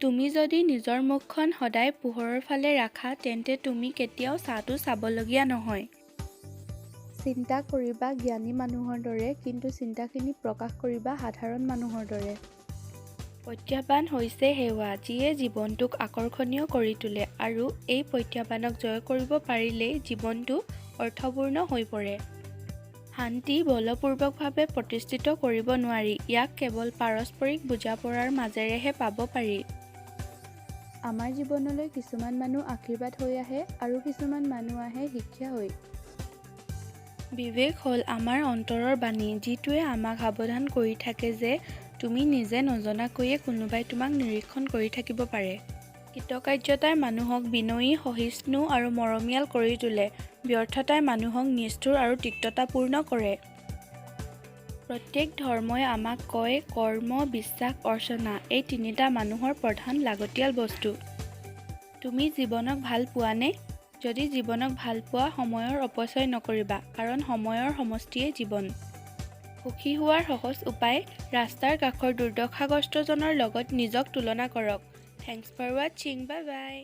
তুমি যদি নিজৰ মুখখন সদায় পোহৰৰ ফালে ৰাখা তেন্তে তুমি কেতিয়াও ছাঁটো চাবলগীয়া নহয়। চিন্তা কৰিবা জ্ঞানী মানুহৰ দৰে, কিন্তু চিন্তাখিনি প্ৰকাশ কৰিবা সাধাৰণ মানুহৰ দৰে। প্ৰত্যাহ্বান হৈছে সেৱা, যিয়ে জীৱনটোক আকৰ্ষণীয় কৰি তোলে আৰু এই প্ৰত্যাহ্বানক জয় কৰিব পাৰিলেই জীৱনটো অৰ্থপূৰ্ণ হৈ পৰে। শান্তি বলপূৰ্বকভাৱে প্ৰতিষ্ঠিত কৰিব নোৱাৰি, ইয়াক কেৱল পাৰস্পৰিক বুজাপৰাৰ মাজেৰেহে পাব পাৰি। আমাৰ জীৱনলৈ কিছুমান মানুহ আশীৰ্বাদ হৈ আহে আৰু কিছুমান মানুহ আহে শিক্ষা হৈ। বিবেক হ'ল আমাৰ অন্তৰৰ বাণী, যিটোৱে আমাক সাৱধান কৰি থাকে যে তুমি নিজে নজনাকৈয়ে কোনোবাই তোমাক নিৰীক্ষণ কৰি থাকিব পাৰে। কৃতকাৰ্যতাই মানুহক বিনয়ী, সহিষ্ণু আৰু মৰমীয়াল কৰি তোলে। ব্যৰ্থতাই মানুহক নিষ্ঠুৰ আৰু তিক্ততাপূৰ্ণ কৰে। প্ৰত্যেক ধৰ্মই আমাক কয় কৰ্ম, বিশ্বাস, অৰ্চনা এই তিনিটা মানুহৰ প্ৰধান লাগতিয়াল বস্তু। তুমি জীৱনক ভাল পোৱানে? যদি জীৱনক ভাল পোৱা, সময়ৰ অপচয় নকৰিবা, কাৰণ সময়ৰ সমষ্টিয়েই জীৱন। সুখী হোৱাৰ সহজ উপায়, ৰাস্তাৰ কাষৰ দুৰ্দশাগ্ৰস্তজনৰ লগত নিজক তুলনা কৰক। থেংকছ ফৰ ৱাটছিং, বাই বাই।